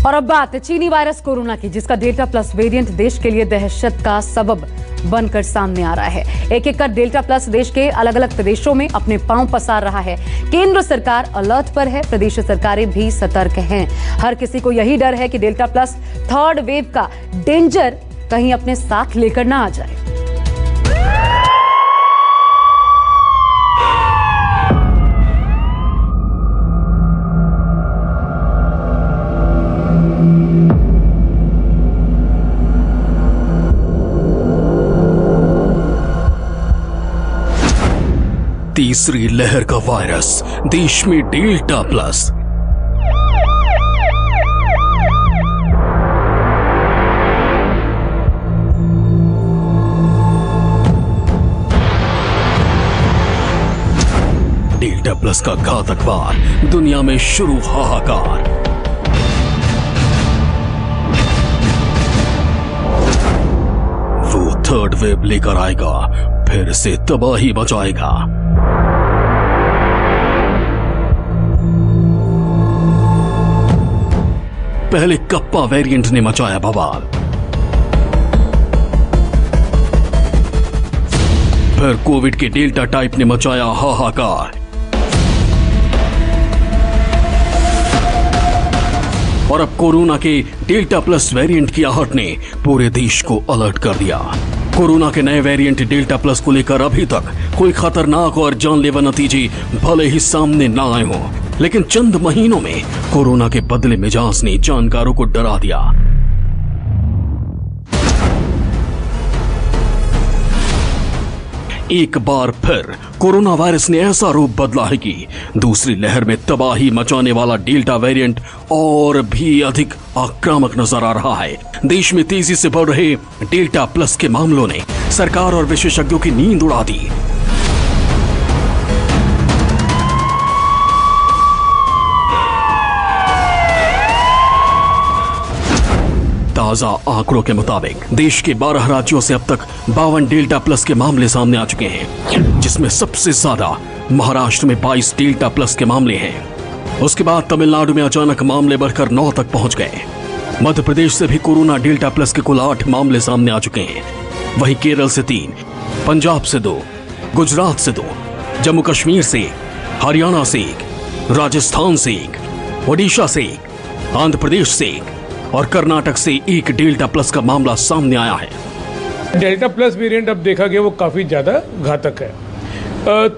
और अब बात चीनी वायरस कोरोना की, जिसका डेल्टा प्लस वेरिएंट देश के लिए दहशत का सबब बनकर सामने आ रहा है। एक एक कर डेल्टा प्लस देश के अलग अलग प्रदेशों में अपने पांव पसार रहा है। केंद्र सरकार अलर्ट पर है, प्रदेश सरकारें भी सतर्क हैं। हर किसी को यही डर है कि डेल्टा प्लस थर्ड वेव का डेंजर कहीं अपने साथ लेकर ना आ जाए। तीसरी लहर का वायरस देश में डेल्टा प्लस। डेल्टा प्लस का घातक वार, दुनिया में शुरू हाहाकार। वो थर्ड वेव लेकर आएगा, फिर से तबाही मचाएगा। पहले कप्पा वेरिएंट ने मचाया बवाल, फिर कोविड के डेल्टा टाइप ने मचाया हाहाकार, और अब कोरोना के डेल्टा प्लस वेरिएंट की आहट ने पूरे देश को अलर्ट कर दिया। कोरोना के नए वेरिएंट डेल्टा प्लस को लेकर अभी तक कोई खतरनाक और जानलेवा नतीजे भले ही सामने ना आए हों, लेकिन चंद महीनों में कोरोना के बदले मिजाज ने जानकारों को डरा दिया। एक बार फिर कोरोना वायरस ने ऐसा रूप बदला है कि दूसरी लहर में तबाही मचाने वाला डेल्टा वेरिएंट और भी अधिक आक्रामक नजर आ रहा है। देश में तेजी से बढ़ रहे डेल्टा प्लस के मामलों ने सरकार और विशेषज्ञों की नींद उड़ा दी। ताजा आंकड़ों के मुताबिक देश के 12 राज्यों से अब तक 52 डेल्टा प्लस के मामले सामने आ चुके हैं, जिसमें सबसे ज्यादा महाराष्ट्र में 22 डेल्टा प्लस के मामले हैं। उसके बाद तमिलनाडु में अचानक मामले बढ़कर 9 तक पहुंच गए। मध्य प्रदेश से भी कोरोना डेल्टा प्लस के कुल 8 मामले सामने आ चुके हैं। वहीं केरल से 3, पंजाब से 2, गुजरात से 2, जम्मू कश्मीर से 1, हरियाणा से 1, राजस्थान से 1, ओडिशा से 1, आंध्र प्रदेश से 1 और कर्नाटक से 1 डेल्टा प्लस का मामला सामने आया है। डेल्टा प्लस वेरिएंट अब देखा गया वो काफ़ी ज़्यादा घातक है।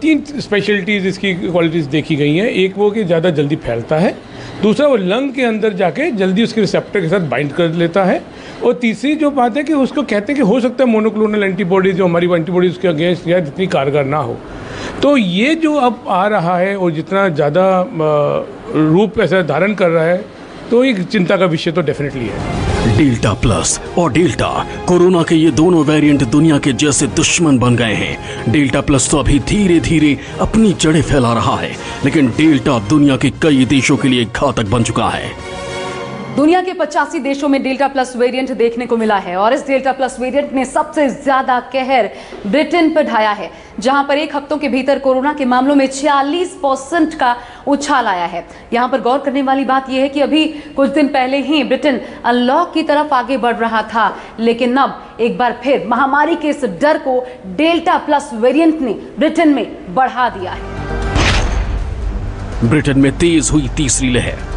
3 स्पेशलिटीज़ इसकी क्वालिटीज़ देखी गई हैं। एक वो कि ज़्यादा जल्दी फैलता है, दूसरा वो लंग के अंदर जाके जल्दी उसके रिसेप्टर के साथ बाइंड कर लेता है, और तीसरी जो बात है कि उसको कहते हैं कि हो सकता है मोनोक्लोनल एंटीबॉडीज जो हमारी एंटीबॉडीज उसके अगेंस्ट या जितनी कारगर ना हो। तो ये जो अब आ रहा है और जितना ज़्यादा रूप ऐसा धारण कर रहा है, तो एक चिंता का विषय तो डेफिनेटली है। डेल्टा प्लस और डेल्टा कोरोना के ये दोनों वेरिएंट दुनिया के जैसे दुश्मन बन गए हैं। डेल्टा प्लस तो अभी धीरे धीरे अपनी जड़ें फैला रहा है, लेकिन डेल्टा दुनिया के कई देशों के लिए घातक बन चुका है। दुनिया के 85 देशों में डेल्टा प्लस वेरिएंट देखने को मिला है, और इस डेल्टा प्लस वेरिएंट ने सबसे ज्यादा कहर ब्रिटेन पर ढाया है, जहां पर 1 हफ्तों के भीतर कोरोना के मामलों में 46% का उछाल आया है। यहां पर गौर करने वाली बात यह है कि अभी कुछ दिन पहले ही ब्रिटेन अनलॉक की तरफ आगे बढ़ रहा था, लेकिन अब एक बार फिर महामारी के इस डर को डेल्टा प्लस वेरिएंट ने ब्रिटेन में बढ़ा दिया है। ब्रिटेन में तेज हुई तीसरी लहर।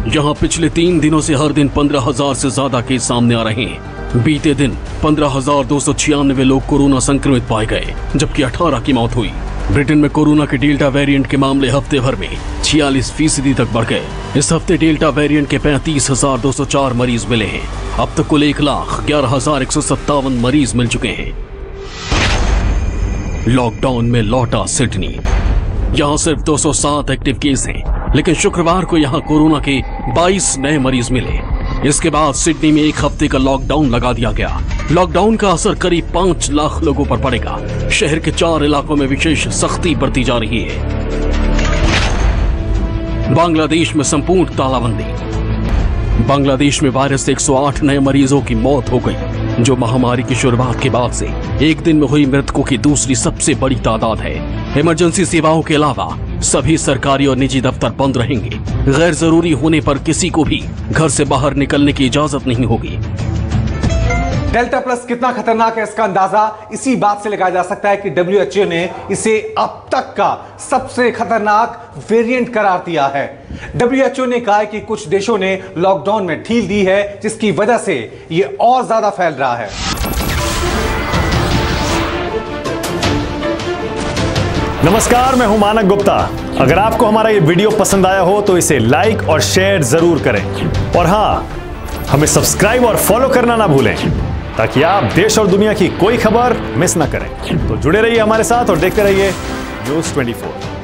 यहां पिछले 3 दिनों से हर दिन 15,000 से ज्यादा केस सामने आ रहे हैं। बीते दिन 15,296 लोग कोरोना संक्रमित पाए गए, जबकि 18 की मौत हुई। ब्रिटेन में कोरोना के डेल्टा वेरिएंट के मामले हफ्ते भर में 46% तक बढ़ गए। इस हफ्ते डेल्टा वेरिएंट के 35,204 मरीज मिले हैं। अब तक कुल 1,11,157 मरीज मिल चुके हैं। लॉकडाउन में लौटा सिडनी। यहाँ सिर्फ 207 एक्टिव केस हैं, लेकिन शुक्रवार को यहाँ कोरोना के 22 नए मरीज मिले। इसके बाद सिडनी में 1 हफ्ते का लॉकडाउन लगा दिया गया। लॉकडाउन का असर करीब 5 लाख लोगों पर पड़ेगा। शहर के 4 इलाकों में विशेष सख्ती बरती जा रही है। बांग्लादेश में संपूर्ण तालाबंदी। बांग्लादेश में वायरस से 108 नए मरीजों की मौत हो गई, जो महामारी की शुरुआत के बाद से एक दिन में हुई मृतकों की दूसरी सबसे बड़ी तादाद है। इमरजेंसी सेवाओं के अलावा सभी सरकारी और निजी दफ्तर बंद रहेंगे। गैर जरूरी होने पर किसी को भी घर से बाहर निकलने की इजाजत नहीं होगी। डेल्टा प्लस कितना खतरनाक है इसका अंदाजा इसी बात से लगाया जा सकता है कि WHO ने इसे अब तक का सबसे खतरनाक वेरिएंट करार दिया है। WHO ने कहा है कि कुछ देशों ने लॉकडाउन में ढील दी है, जिसकी वजह से यह और ज्यादा फैल रहा है। नमस्कार, मैं हूं मानक गुप्ता। अगर आपको हमारा ये वीडियो पसंद आया हो तो इसे लाइक और शेयर जरूर करें, और हां, हमें सब्सक्राइब और फॉलो करना ना भूलें ताकि आप देश और दुनिया की कोई खबर मिस ना करें। तो जुड़े रहिए हमारे साथ और देखते रहिए न्यूज़ 24।